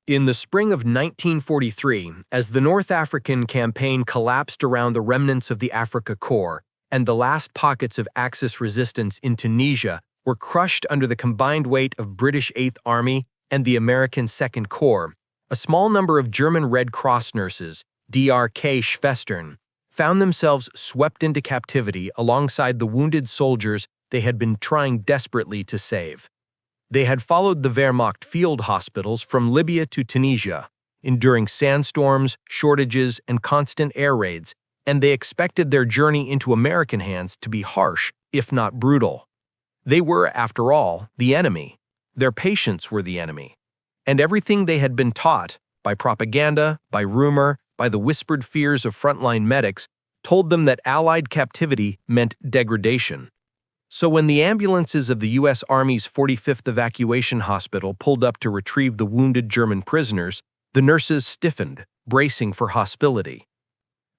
In the spring of 1943, as the North African campaign collapsed around the remnants of the Afrika Korps and the last pockets of Axis resistance in Tunisia were crushed under the combined weight of British 8th Army and the American 2nd Corps, a small number of German Red Cross nurses, DRK Schwestern, found themselves swept into captivity alongside the wounded soldiers they had been trying desperately to save. They had followed the Wehrmacht field hospitals from Libya to Tunisia, enduring sandstorms, shortages, and constant air raids, and they expected their journey into American hands to be harsh, if not brutal. They were, after all, the enemy. Their patients were the enemy. And everything they had been taught, by propaganda, by rumor, by the whispered fears of frontline medics, told them that Allied captivity meant degradation. So when the ambulances of the U.S. Army's 45th Evacuation Hospital pulled up to retrieve the wounded German prisoners, the nurses stiffened, bracing for hostility.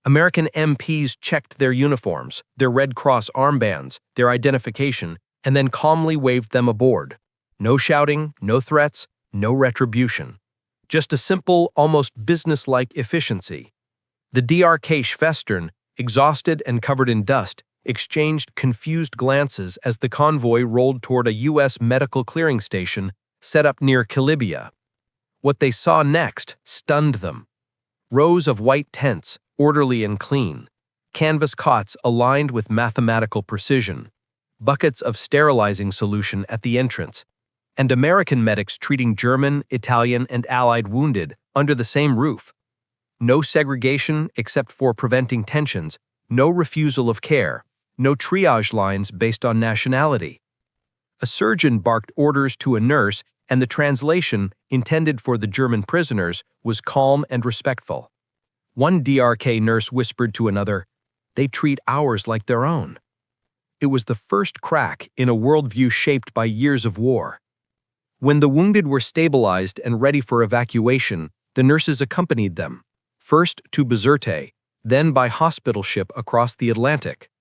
American MPs checked their uniforms, their Red Cross armbands, their identification, and then calmly waved them aboard. No shouting, no threats, no retribution. Just a simple, almost business-like efficiency. The DRK Schwestern, exhausted and covered in dust, exchanged confused glances as the convoy rolled toward a U.S. medical clearing station set up near Kilibia. What they saw next stunned them. Rows of white tents, orderly and clean, canvas cots aligned with mathematical precision, buckets of sterilizing solution at the entrance, and American medics treating German, Italian, and Allied wounded under the same roof. No segregation except for preventing tensions, no refusal of care, no triage lines based on nationality. A surgeon barked orders to a nurse, and the translation, intended for the German prisoners, was calm and respectful. One DRK nurse whispered to another, "They treat ours like their own." It was the first crack in a worldview shaped by years of war. When the wounded were stabilized and ready for evacuation, the nurses accompanied them, first to Bizerte, then by hospital ship across the Atlantic.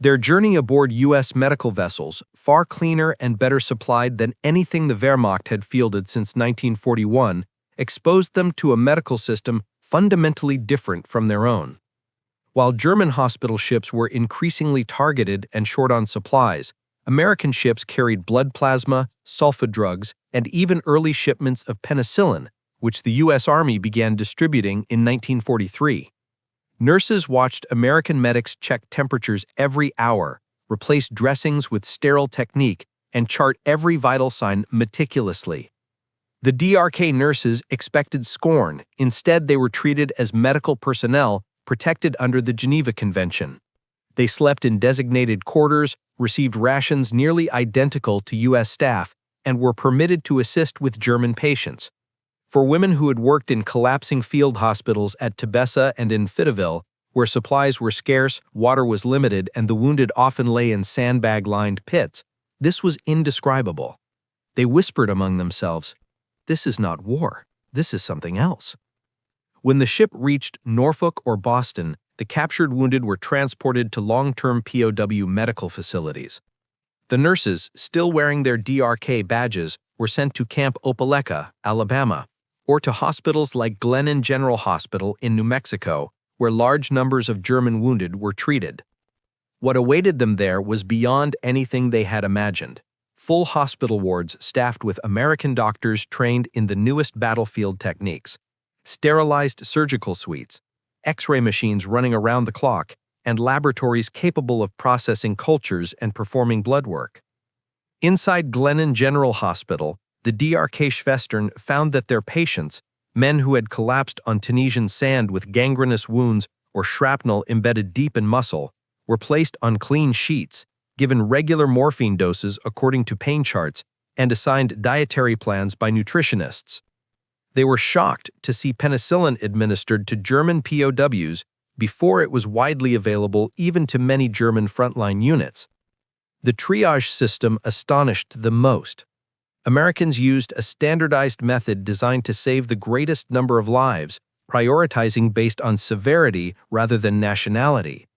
Their journey aboard U.S. medical vessels, far cleaner and better supplied than anything the Wehrmacht had fielded since 1941, exposed them to a medical system fundamentally different from their own. While German hospital ships were increasingly targeted and short on supplies, American ships carried blood plasma, sulfa drugs, and even early shipments of penicillin, which the U.S. Army began distributing in 1943. Nurses watched American medics check temperatures every hour, replace dressings with sterile technique, and chart every vital sign meticulously. The DRK nurses expected scorn. Instead, they were treated as medical personnel protected under the Geneva Convention. They slept in designated quarters, received rations nearly identical to U.S. staff, and were permitted to assist with German patients. For women who had worked in collapsing field hospitals at Tebessa and in Fittaville, where supplies were scarce, water was limited, and the wounded often lay in sandbag-lined pits, this was indescribable. They whispered among themselves, "This is not war, this is something else." When the ship reached Norfolk or Boston, the captured wounded were transported to long-term POW medical facilities. The nurses, still wearing their DRK badges, were sent to Camp Opelika, Alabama, or to hospitals like Glennan General Hospital in New Mexico, where large numbers of German wounded were treated. What awaited them there was beyond anything they had imagined. Full hospital wards staffed with American doctors trained in the newest battlefield techniques, sterilized surgical suites, X-ray machines running around the clock, and laboratories capable of processing cultures and performing blood work. Inside Glennan General Hospital, the DRK Schwestern found that their patients, men who had collapsed on Tunisian sand with gangrenous wounds or shrapnel embedded deep in muscle, were placed on clean sheets, given regular morphine doses according to pain charts, and assigned dietary plans by nutritionists. They were shocked to see penicillin administered to German POWs before it was widely available even to many German frontline units. The triage system astonished them most. Americans used a standardized method designed to save the greatest number of lives, prioritizing based on severity rather than nationality.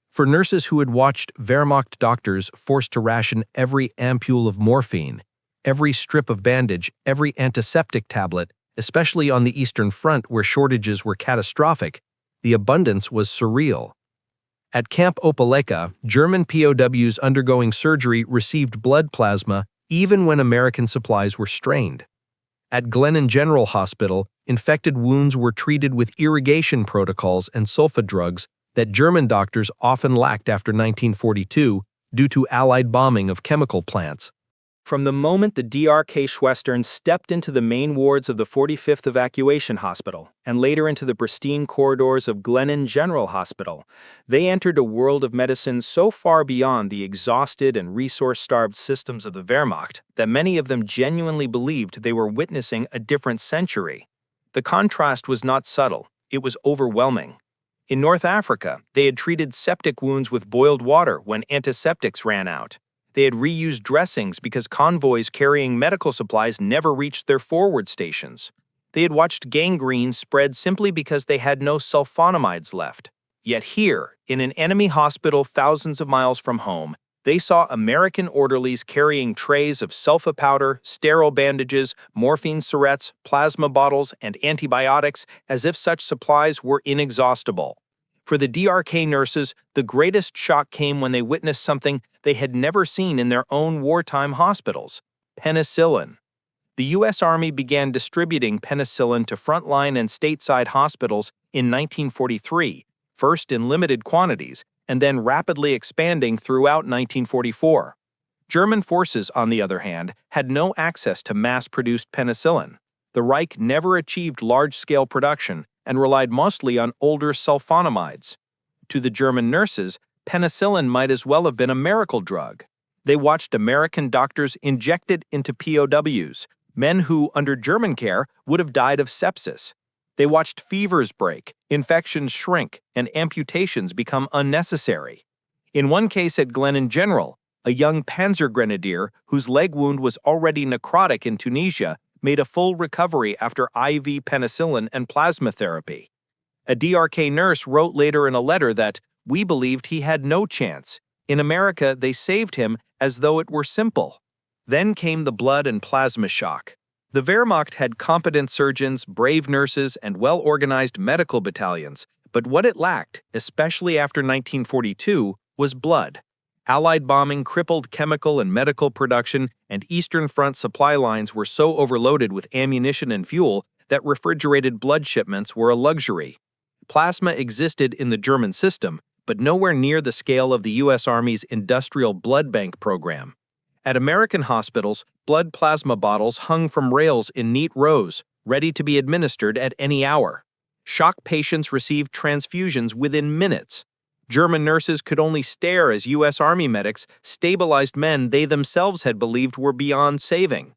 For nurses who had watched Wehrmacht doctors forced to ration every ampule of morphine, every strip of bandage, every antiseptic tablet, especially on the Eastern Front where shortages were catastrophic. The abundance was surreal. At Camp Opelika, German POWs undergoing surgery received blood plasma even when American supplies were strained. At Glennan General Hospital, infected wounds were treated with irrigation protocols and sulfa drugs that German doctors often lacked after 1942 due to Allied bombing of chemical plants. From the moment the DRK Schwestern stepped into the main wards of the 45th Evacuation Hospital and later into the pristine corridors of Glennan General Hospital, they entered a world of medicine so far beyond the exhausted and resource-starved systems of the Wehrmacht that many of them genuinely believed they were witnessing a different century. The contrast was not subtle, it was overwhelming. In North Africa, they had treated septic wounds with boiled water when antiseptics ran out. They had reused dressings because convoys carrying medical supplies never reached their forward stations. They had watched gangrene spread simply because they had no sulfonamides left. Yet here, in an enemy hospital thousands of miles from home, they saw American orderlies carrying trays of sulfa powder, sterile bandages, morphine syrettes, plasma bottles, and antibiotics as if such supplies were inexhaustible. For the DRK nurses, the greatest shock came when they witnessed something they had never seen in their own wartime hospitals: penicillin. The U.S. Army began distributing penicillin to frontline and stateside hospitals in 1943, first in limited quantities, and then rapidly expanding throughout 1944. German forces, on the other hand, had no access to mass-produced penicillin. The Reich never achieved large-scale production and relied mostly on older sulfonamides. To the German nurses, penicillin might as well have been a miracle drug. They watched American doctors inject it into POWs, men who, under German care, would have died of sepsis. They watched fevers break, infections shrink, and amputations become unnecessary. In one case at Glennan General, a young panzer grenadier whose leg wound was already necrotic in Tunisia made a full recovery after IV penicillin and plasma therapy. A DRK nurse wrote later in a letter that, "We believed he had no chance. In America, they saved him as though it were simple." Then came the blood and plasma shock. The Wehrmacht had competent surgeons, brave nurses, and well-organized medical battalions, but what it lacked, especially after 1942, was blood. Allied bombing crippled chemical and medical production, and Eastern Front supply lines were so overloaded with ammunition and fuel that refrigerated blood shipments were a luxury. Plasma existed in the German system, but nowhere near the scale of the U.S. Army's industrial blood bank program. At American hospitals, blood plasma bottles hung from rails in neat rows, ready to be administered at any hour. Shock patients received transfusions within minutes. German nurses could only stare as U.S. Army medics stabilized men they themselves had believed were beyond saving.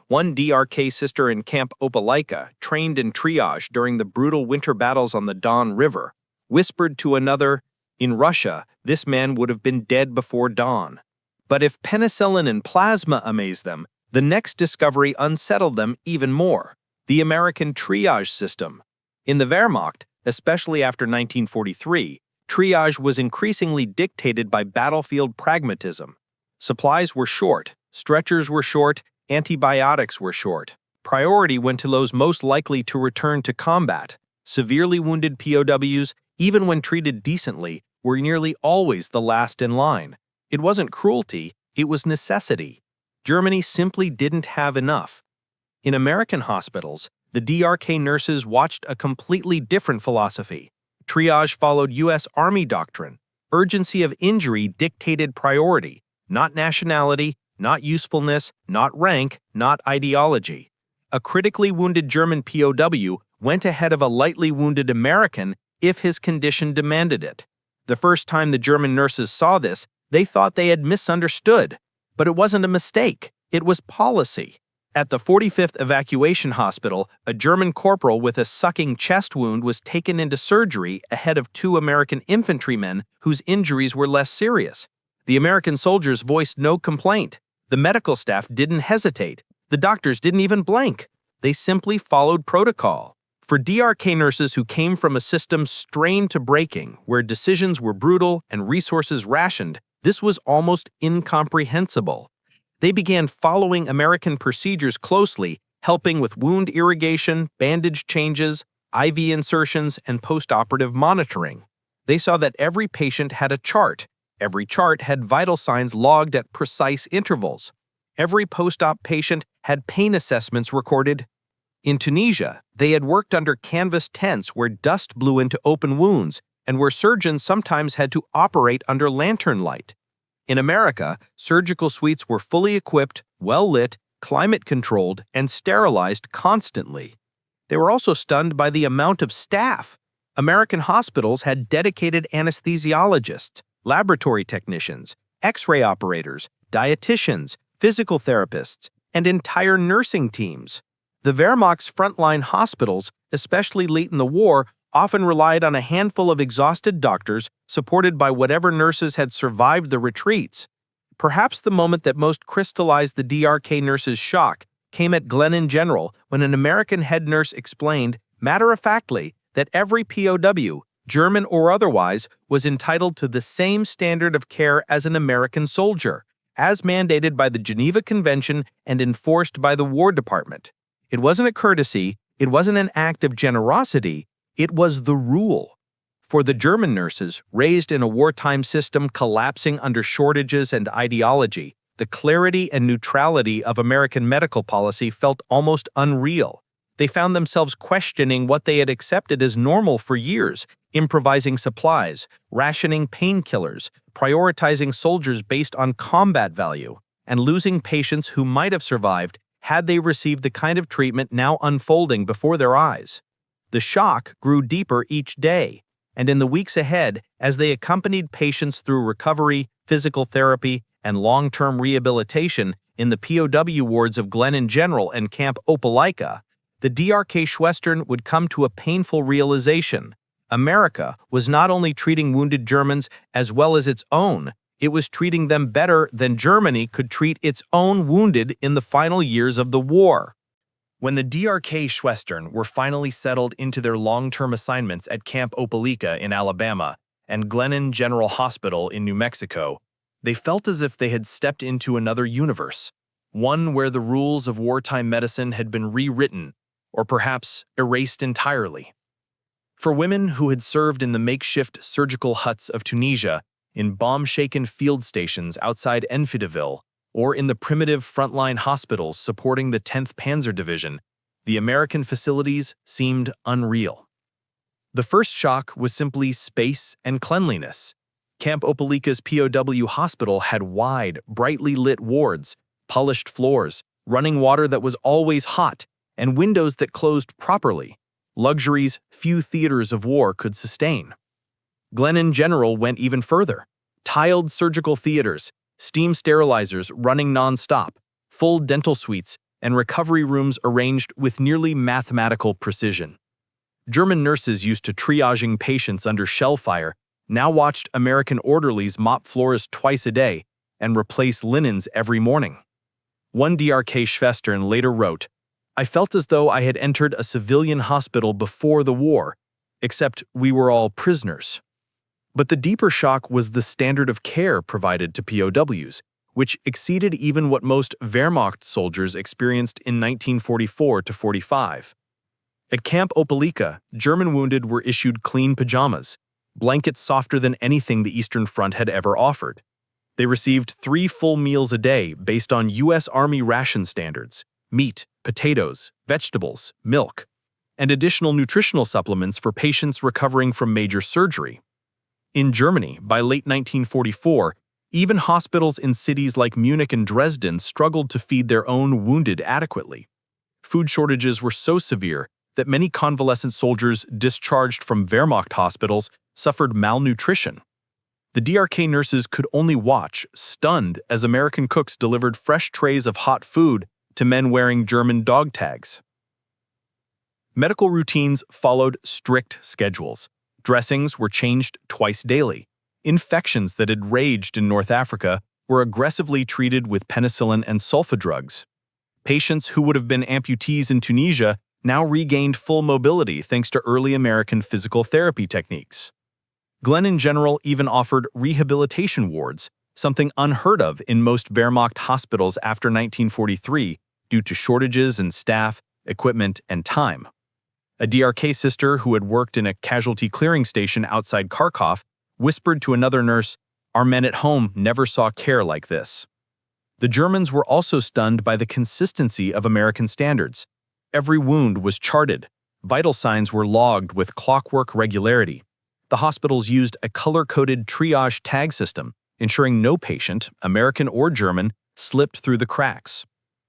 One DRK sister in Camp Opelika, trained in triage during the brutal winter battles on the Don River, whispered to another, "In Russia, this man would have been dead before dawn." But if penicillin and plasma amazed them, the next discovery unsettled them even more: the American triage system. In the Wehrmacht, especially after 1943, triage was increasingly dictated by battlefield pragmatism. Supplies were short, stretchers were short, antibiotics were short. Priority went to those most likely to return to combat. Severely wounded POWs, even when treated decently, were nearly always the last in line. It wasn't cruelty, it was necessity. Germany simply didn't have enough. In American hospitals, the DRK nurses watched a completely different philosophy. Triage followed U.S. Army doctrine. Urgency of injury dictated priority, not nationality, not usefulness, not rank, not ideology. A critically wounded German POW went ahead of a lightly wounded American if his condition demanded it. The first time the German nurses saw this, they thought they had misunderstood. But it wasn't a mistake, it was policy. At the 45th Evacuation Hospital, a German corporal with a sucking chest wound was taken into surgery ahead of 2 American infantrymen whose injuries were less serious. The American soldiers voiced no complaint. The medical staff didn't hesitate. The doctors didn't even blink. They simply followed protocol. For DRK nurses who came from a system strained to breaking, where decisions were brutal and resources rationed, this was almost incomprehensible. They began following American procedures closely, helping with wound irrigation, bandage changes, IV insertions, and post-operative monitoring. They saw that every patient had a chart. Every chart had vital signs logged at precise intervals. Every post-op patient had pain assessments recorded. In Tunisia, they had worked under canvas tents where dust blew into open wounds and where surgeons sometimes had to operate under lantern light. In America, surgical suites were fully equipped, well-lit, climate-controlled, and sterilized constantly. They were also stunned by the amount of staff. American hospitals had dedicated anesthesiologists, laboratory technicians, X-ray operators, dietitians, physical therapists, and entire nursing teams. The Wehrmacht's frontline hospitals, especially late in the war, often relied on a handful of exhausted doctors supported by whatever nurses had survived the retreats. Perhaps the moment that most crystallized the DRK nurses' shock came at Glennan General when an American head nurse explained, matter-of-factly, that every POW, German or otherwise, was entitled to the same standard of care as an American soldier, as mandated by the Geneva Convention and enforced by the War Department. It wasn't a courtesy, it wasn't an act of generosity, it was the rule. For the German nurses, raised in a wartime system collapsing under shortages and ideology, the clarity and neutrality of American medical policy felt almost unreal. They found themselves questioning what they had accepted as normal for years, improvising supplies, rationing painkillers, prioritizing soldiers based on combat value, and losing patients who might have survived had they received the kind of treatment now unfolding before their eyes. The shock grew deeper each day, and in the weeks ahead, as they accompanied patients through recovery, physical therapy, and long-term rehabilitation in the POW wards of Glennan General and Camp Opelika, the DRK Schwestern would come to a painful realization. America was not only treating wounded Germans as well as its own, it was treating them better than Germany could treat its own wounded in the final years of the war. When the DRK Schwestern were finally settled into their long-term assignments at Camp Opelika in Alabama and Glennan General Hospital in New Mexico, they felt as if they had stepped into another universe, one where the rules of wartime medicine had been rewritten, or perhaps erased entirely. For women who had served in the makeshift surgical huts of Tunisia, in bomb-shaken field stations outside Enfidaville, or in the primitive frontline hospitals supporting the 10th Panzer Division, the American facilities seemed unreal. The first shock was simply space and cleanliness. Camp Opelika's POW hospital had wide, brightly lit wards, polished floors, running water that was always hot, and windows that closed properly, luxuries few theaters of war could sustain. Glennan General went even further. Tiled surgical theaters, steam sterilizers running non-stop, full dental suites, and recovery rooms arranged with nearly mathematical precision. German nurses used to triaging patients under shell fire now watched American orderlies mop floors twice a day and replace linens every morning. One DRK Schwestern later wrote, "I felt as though I had entered a civilian hospital before the war, except we were all prisoners." But the deeper shock was the standard of care provided to POWs, which exceeded even what most Wehrmacht soldiers experienced in 1944 to 45. At Camp Opelika, German wounded were issued clean pajamas, blankets softer than anything the Eastern Front had ever offered. They received 3 full meals a day based on U.S. Army ration standards: meat, potatoes, vegetables, milk, and additional nutritional supplements for patients recovering from major surgery. In Germany, by late 1944, even hospitals in cities like Munich and Dresden struggled to feed their own wounded adequately. Food shortages were so severe that many convalescent soldiers discharged from Wehrmacht hospitals suffered malnutrition. The DRK nurses could only watch, stunned, as American cooks delivered fresh trays of hot food to men wearing German dog tags. Medical routines followed strict schedules. Dressings were changed twice daily. Infections that had raged in North Africa were aggressively treated with penicillin and sulfa drugs. Patients who would have been amputees in Tunisia now regained full mobility thanks to early American physical therapy techniques. Glennan General even offered rehabilitation wards, something unheard of in most Wehrmacht hospitals after 1943, due to shortages in staff, equipment, and time. A DRK sister who had worked in a casualty clearing station outside Kharkov whispered to another nurse, "Our men at home never saw care like this." The Germans were also stunned by the consistency of American standards. Every wound was charted. Vital signs were logged with clockwork regularity. The hospitals used a color-coded triage tag system, ensuring no patient, American or German, slipped through the cracks.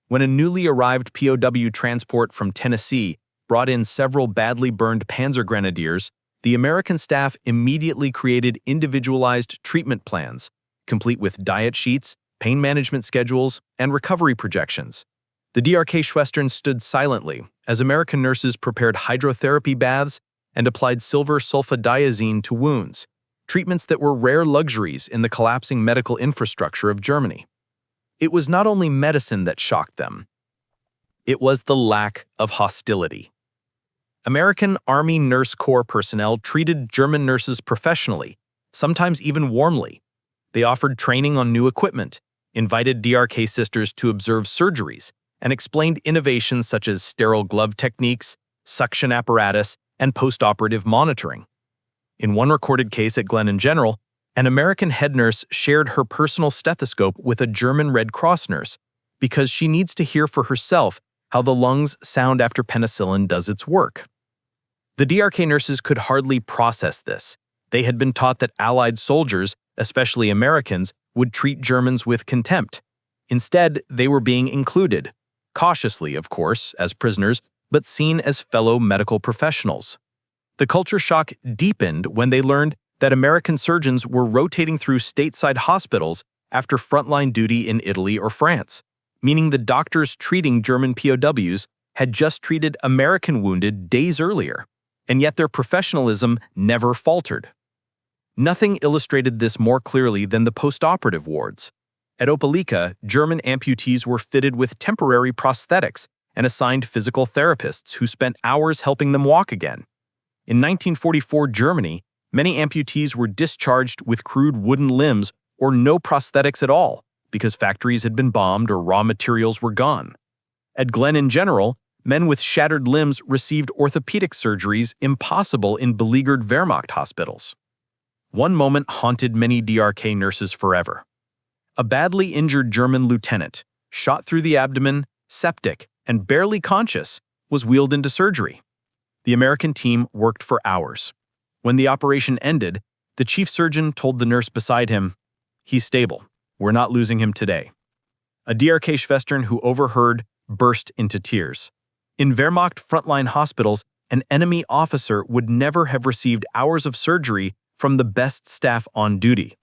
When a newly arrived POW transport from Tennessee brought in several badly burned Panzer Grenadiers, the American staff immediately created individualized treatment plans, complete with diet sheets, pain management schedules, and recovery projections. The DRK Schwestern stood silently as American nurses prepared hydrotherapy baths and applied silver sulfadiazine to wounds, treatments that were rare luxuries in the collapsing medical infrastructure of Germany. It was not only medicine that shocked them. It was the lack of hostility. American Army Nurse Corps personnel treated German nurses professionally, sometimes even warmly. They offered training on new equipment, invited DRK sisters to observe surgeries, and explained innovations such as sterile glove techniques, suction apparatus, and post-operative monitoring. In one recorded case at Glennan General, an American head nurse shared her personal stethoscope with a German Red Cross nurse because she needs to hear for herself how the lungs sound after penicillin does its work. The DRK nurses could hardly process this. They had been taught that Allied soldiers, especially Americans, would treat Germans with contempt. Instead, they were being included, cautiously, of course, as prisoners, but seen as fellow medical professionals. The culture shock deepened when they learned that American surgeons were rotating through stateside hospitals after frontline duty in Italy or France, meaning the doctors treating German POWs had just treated American wounded days earlier, and yet their professionalism never faltered. Nothing illustrated this more clearly than the post-operative wards. At Opelika, German amputees were fitted with temporary prosthetics and assigned physical therapists who spent hours helping them walk again. In 1944 Germany, many amputees were discharged with crude wooden limbs or no prosthetics at all because factories had been bombed or raw materials were gone. At Glennan General, men with shattered limbs received orthopedic surgeries impossible in beleaguered Wehrmacht hospitals. One moment haunted many DRK nurses forever. A badly injured German lieutenant, shot through the abdomen, septic, and barely conscious, was wheeled into surgery. The American team worked for hours. When the operation ended, the chief surgeon told the nurse beside him, "He's stable. We're not losing him today." A DRK Schwestern who overheard burst into tears. In Wehrmacht frontline hospitals, an enemy officer would never have received hours of surgery from the best staff on duty.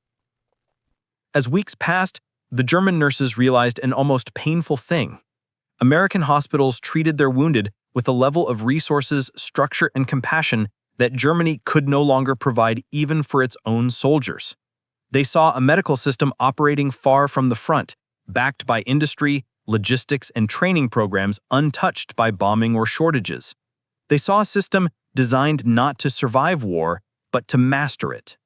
As weeks passed, the German nurses realized an almost painful thing. American hospitals treated their wounded with a level of resources, structure, and compassion that Germany could no longer provide even for its own soldiers. They saw a medical system operating far from the front, backed by industry, logistics, and training programs untouched by bombing or shortages. They saw a system designed not to survive war, but to master it.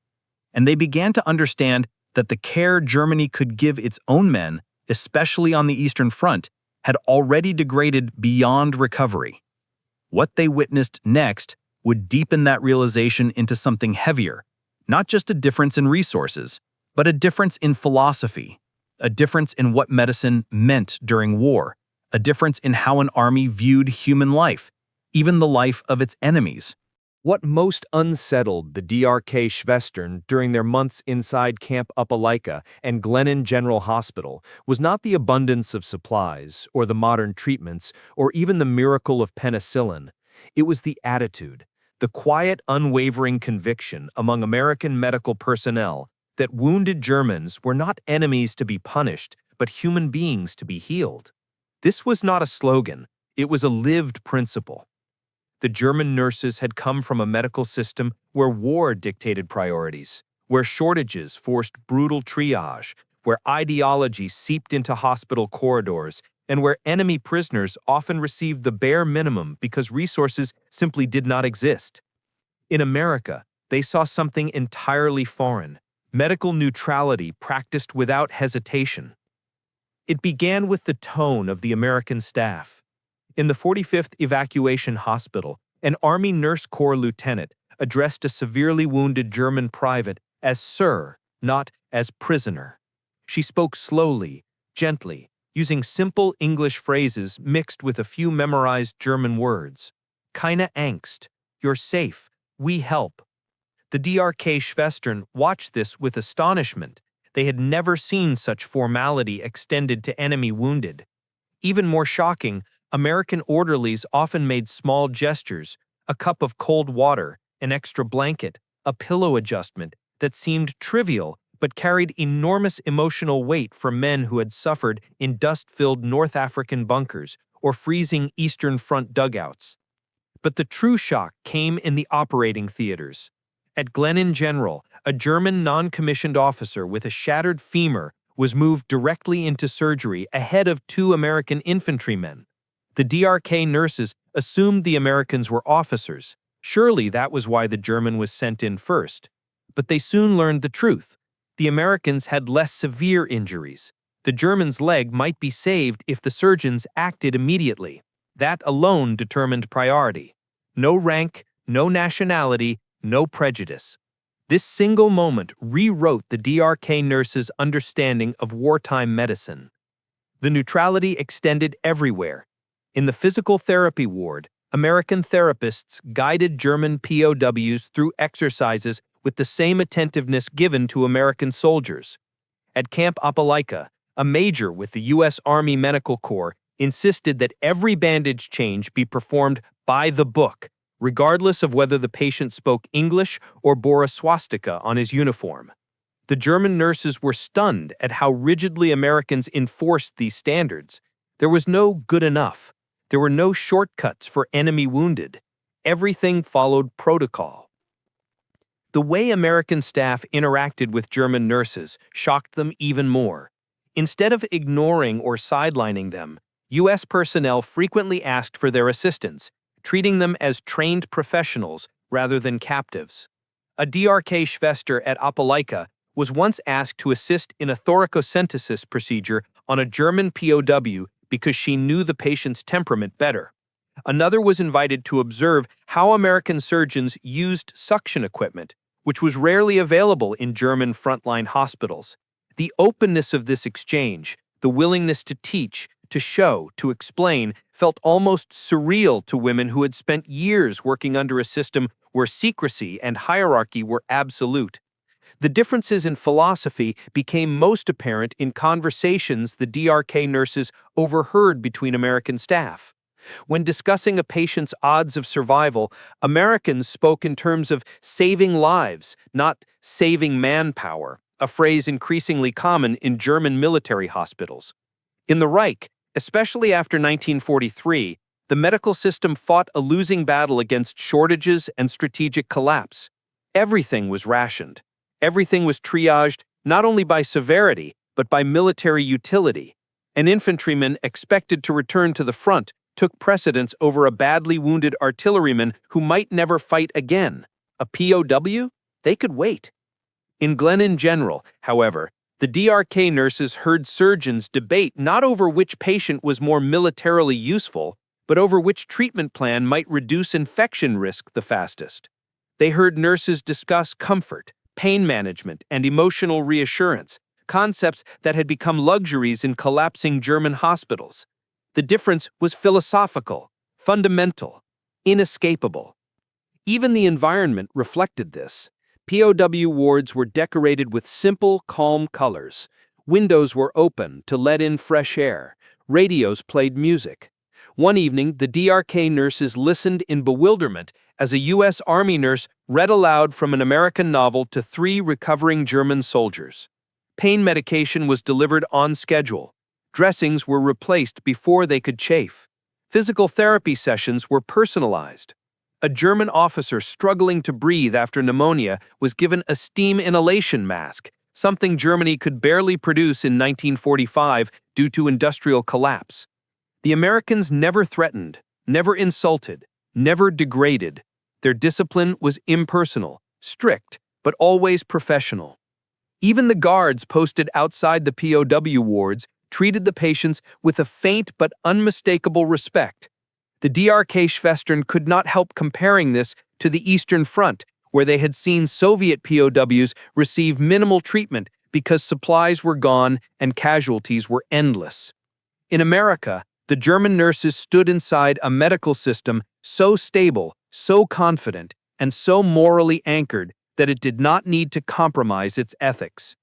And they began to understand that the care Germany could give its own men, especially on the Eastern Front, had already degraded beyond recovery. What they witnessed next would deepen that realization into something heavier, not just a difference in resources, but a difference in philosophy, a difference in what medicine meant during war, a difference in how an army viewed human life, even the life of its enemies. What most unsettled the DRK Schwestern during their months inside Camp Opelika and Glennan General Hospital was not the abundance of supplies, or the modern treatments, or even the miracle of penicillin. It was the attitude, the quiet, unwavering conviction among American medical personnel that wounded Germans were not enemies to be punished, but human beings to be healed. This was not a slogan, it was a lived principle. The German nurses had come from a medical system where war dictated priorities, where shortages forced brutal triage, where ideology seeped into hospital corridors, and where enemy prisoners often received the bare minimum because resources simply did not exist. In America, they saw something entirely foreign, medical neutrality practiced without hesitation. It began with the tone of the American staff. In the 45th Evacuation Hospital, an Army Nurse Corps lieutenant addressed a severely wounded German private as Sir, not as prisoner. She spoke slowly, gently, using simple English phrases mixed with a few memorized German words. Keine Angst, you're safe, we help. The DRK Schwestern watched this with astonishment. They had never seen such formality extended to enemy wounded. Even more shocking, American orderlies often made small gestures, a cup of cold water, an extra blanket, a pillow adjustment, that seemed trivial but carried enormous emotional weight for men who had suffered in dust-filled North African bunkers or freezing Eastern Front dugouts. But the true shock came in the operating theaters. At Glennan General, a German non-commissioned officer with a shattered femur was moved directly into surgery ahead of 2 American infantrymen. The DRK nurses assumed the Americans were officers. Surely that was why the German was sent in first. But they soon learned the truth. The Americans had less severe injuries. The German's leg might be saved if the surgeons acted immediately. That alone determined priority. No rank, no nationality, no prejudice. This single moment rewrote the DRK nurses' understanding of wartime medicine. The neutrality extended everywhere. In the physical therapy ward, American therapists guided German POWs through exercises with the same attentiveness given to American soldiers. At Camp Opelika, a major with the U.S. Army Medical Corps insisted that every bandage change be performed by the book, regardless of whether the patient spoke English or bore a swastika on his uniform. The German nurses were stunned at how rigidly Americans enforced these standards. There was no good enough. There were no shortcuts for enemy wounded. Everything followed protocol. The way American staff interacted with German nurses shocked them even more. Instead of ignoring or sidelining them, U.S. personnel frequently asked for their assistance, treating them as trained professionals rather than captives. A DRK Schwester at Opelika was once asked to assist in a thoracocentesis procedure on a German POW because she knew the patient's temperament better. Another was invited to observe how American surgeons used suction equipment, which was rarely available in German frontline hospitals. The openness of this exchange, the willingness to teach, to show, to explain, felt almost surreal to women who had spent years working under a system where secrecy and hierarchy were absolute. The differences in philosophy became most apparent in conversations the DRK nurses overheard between American staff. When discussing a patient's odds of survival, Americans spoke in terms of saving lives, not saving manpower, a phrase increasingly common in German military hospitals. In the Reich, especially after 1943, the medical system fought a losing battle against shortages and strategic collapse. Everything was rationed. Everything was triaged not only by severity, but by military utility. An infantryman expected to return to the front took precedence over a badly wounded artilleryman who might never fight again. A POW? They could wait. In Glennan General, however, the DRK nurses heard surgeons debate not over which patient was more militarily useful, but over which treatment plan might reduce infection risk the fastest. They heard nurses discuss comfort, pain management, and emotional reassurance, concepts that had become luxuries in collapsing German hospitals. The difference was philosophical, fundamental, inescapable. Even the environment reflected this. POW wards were decorated with simple, calm colors. Windows were open to let in fresh air. Radios played music. One evening, the DRK nurses listened in bewilderment as a U.S. Army nurse read aloud from an American novel to 3 recovering German soldiers. Pain medication was delivered on schedule. Dressings were replaced before they could chafe. Physical therapy sessions were personalized. A German officer struggling to breathe after pneumonia was given a steam inhalation mask, something Germany could barely produce in 1945 due to industrial collapse. The Americans never threatened, never insulted, never degraded. Their discipline was impersonal, strict, but always professional. Even the guards posted outside the POW wards treated the patients with a faint but unmistakable respect. The DRK Schwestern could not help comparing this to the Eastern Front, where they had seen Soviet POWs receive minimal treatment because supplies were gone and casualties were endless. In America, the German nurses stood inside a medical system so stable, so confident, and so morally anchored that it did not need to compromise its ethics.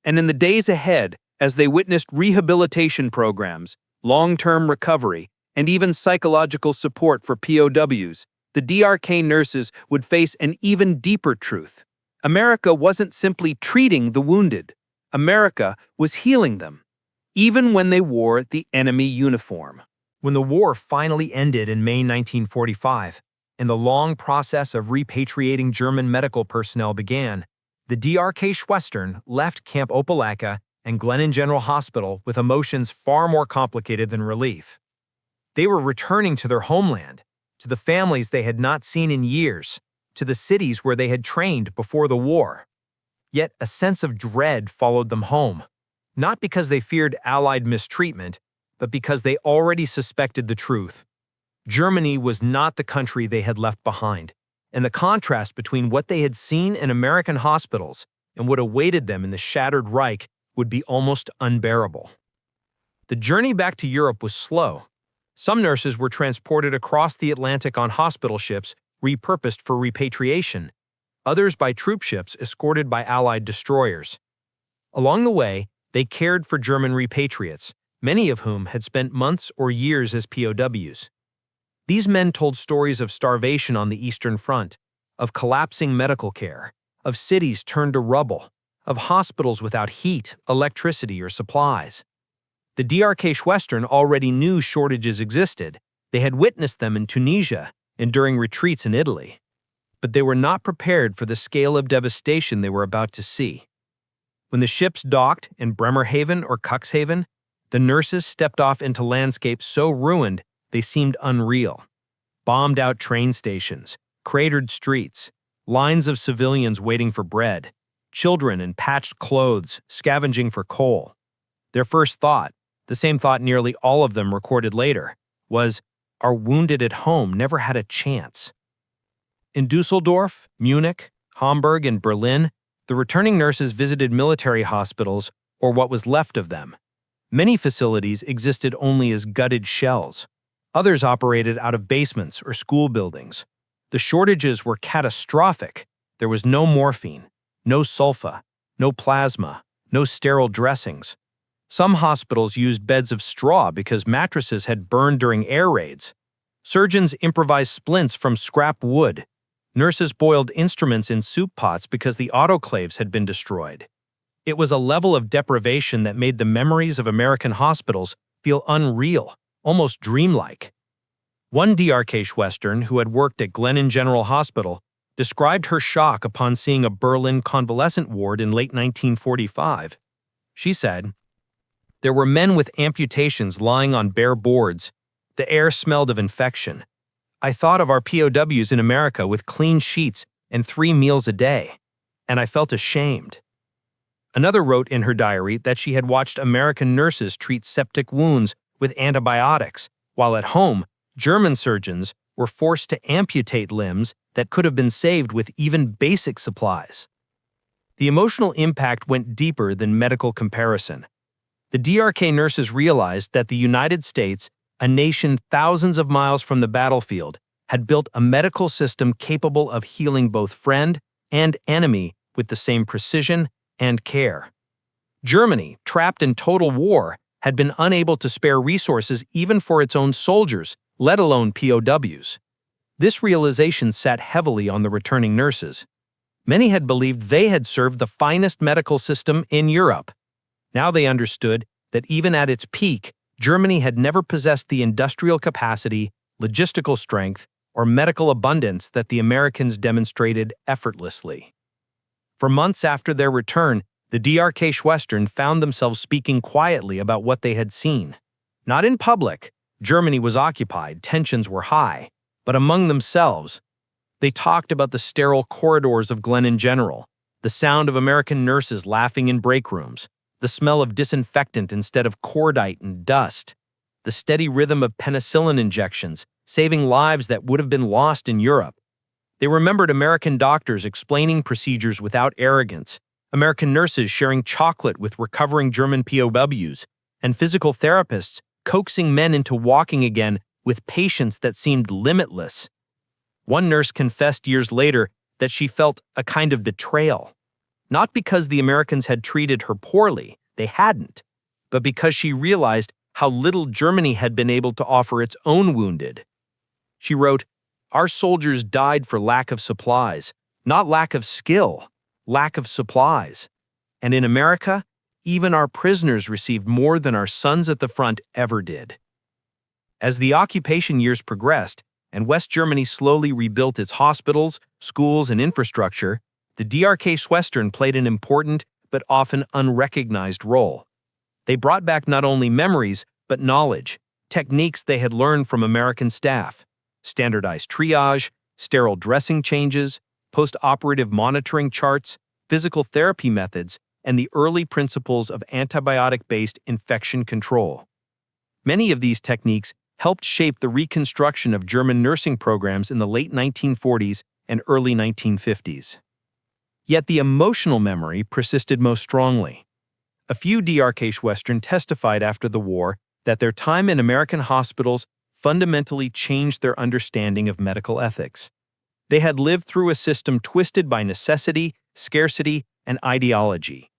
And in the days ahead, as they witnessed rehabilitation programs, long-term recovery, and even psychological support for POWs, the DRK nurses would face an even deeper truth. America wasn't simply treating the wounded. America was healing them, even when they wore the enemy uniform. When the war finally ended in May 1945, and the long process of repatriating German medical personnel began, the DRK Schwestern left Camp Opelika and Glennan General Hospital with emotions far more complicated than relief. They were returning to their homeland, to the families they had not seen in years, to the cities where they had trained before the war. Yet a sense of dread followed them home, not because they feared Allied mistreatment, but because they already suspected the truth. Germany was not the country they had left behind, and the contrast between what they had seen in American hospitals and what awaited them in the shattered Reich would be almost unbearable. The journey back to Europe was slow. Some nurses were transported across the Atlantic on hospital ships repurposed for repatriation, others by troop ships escorted by Allied destroyers. Along the way, they cared for German repatriates, many of whom had spent months or years as POWs. These men told stories of starvation on the Eastern Front, of collapsing medical care, of cities turned to rubble, of hospitals without heat, electricity, or supplies. The DRK Schwestern already knew shortages existed. They had witnessed them in Tunisia and during retreats in Italy. But they were not prepared for the scale of devastation they were about to see. When the ships docked in Bremerhaven or Cuxhaven, the nurses stepped off into landscapes so ruined they seemed unreal. Bombed-out train stations, cratered streets, lines of civilians waiting for bread, children in patched clothes scavenging for coal. Their first thought, the same thought nearly all of them recorded later, was, "Our wounded at home never had a chance." In Dusseldorf, Munich, Hamburg, and Berlin, the returning nurses visited military hospitals or what was left of them. Many facilities existed only as gutted shells. Others operated out of basements or school buildings. The shortages were catastrophic. There was no morphine, no sulfa, no plasma, no sterile dressings. Some hospitals used beds of straw because mattresses had burned during air raids. Surgeons improvised splints from scrap wood. Nurses boiled instruments in soup pots because the autoclaves had been destroyed. It was a level of deprivation that made the memories of American hospitals feel unreal, almost dreamlike. One DRK Schwestern who had worked at Glennan General Hospital described her shock upon seeing a Berlin convalescent ward in late 1945. She said, "There were men with amputations lying on bare boards. The air smelled of infection. I thought of our POWs in America with clean sheets and 3 meals a day, and I felt ashamed." Another wrote in her diary that she had watched American nurses treat septic wounds with antibiotics, while at home, German surgeons were forced to amputate limbs that could have been saved with even basic supplies. The emotional impact went deeper than medical comparison. The DRK nurses realized that the United States, a nation thousands of miles from the battlefield, had built a medical system capable of healing both friend and enemy with the same precision and care. Germany, trapped in total war, had been unable to spare resources even for its own soldiers, let alone POWs. This realization sat heavily on the returning nurses. Many had believed they had served the finest medical system in Europe. Now they understood that even at its peak, Germany had never possessed the industrial capacity, logistical strength, or medical abundance that the Americans demonstrated effortlessly. For months after their return, the DRK Schwestern found themselves speaking quietly about what they had seen. Not in public, Germany was occupied, tensions were high, but among themselves. They talked about the sterile corridors of Glennan General, the sound of American nurses laughing in break rooms, the smell of disinfectant instead of cordite and dust, the steady rhythm of penicillin injections, saving lives that would have been lost in Europe. They remembered American doctors explaining procedures without arrogance, American nurses sharing chocolate with recovering German POWs, and physical therapists coaxing men into walking again with patience that seemed limitless. One nurse confessed years later that she felt a kind of betrayal, not because the Americans had treated her poorly, they hadn't, but because she realized how little Germany had been able to offer its own wounded. She wrote, "Our soldiers died for lack of supplies, not lack of skill, lack of supplies. And in America, even our prisoners received more than our sons at the front ever did." As the occupation years progressed, and West Germany slowly rebuilt its hospitals, schools, and infrastructure, the DRK Schwestern played an important but often unrecognized role. They brought back not only memories, but knowledge, techniques they had learned from American staff, standardized triage, sterile dressing changes, post-operative monitoring charts, physical therapy methods, and the early principles of antibiotic-based infection control. Many of these techniques helped shape the reconstruction of German nursing programs in the late 1940s and early 1950s. Yet the emotional memory persisted most strongly. A few DRK Schwestern testified after the war that their time in American hospitals fundamentally changed their understanding of medical ethics. They had lived through a system twisted by necessity, scarcity, and ideology.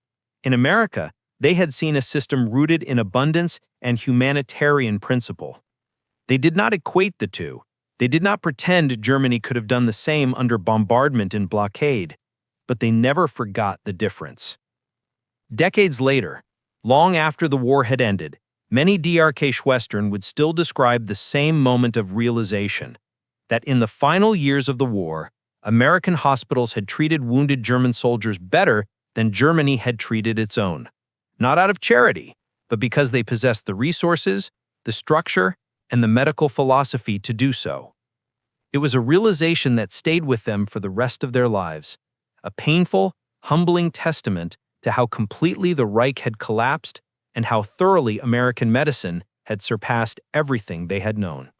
In America, they had seen a system rooted in abundance and humanitarian principle. They did not equate the two. They did not pretend Germany could have done the same under bombardment and blockade, but they never forgot the difference. Decades later, long after the war had ended, many DRK Schwestern would still describe the same moment of realization, that in the final years of the war, American hospitals had treated wounded German soldiers better than Germany had treated its own, not out of charity, but because they possessed the resources, the structure, and the medical philosophy to do so. It was a realization that stayed with them for the rest of their lives, a painful, humbling testament to how completely the Reich had collapsed and how thoroughly American medicine had surpassed everything they had known.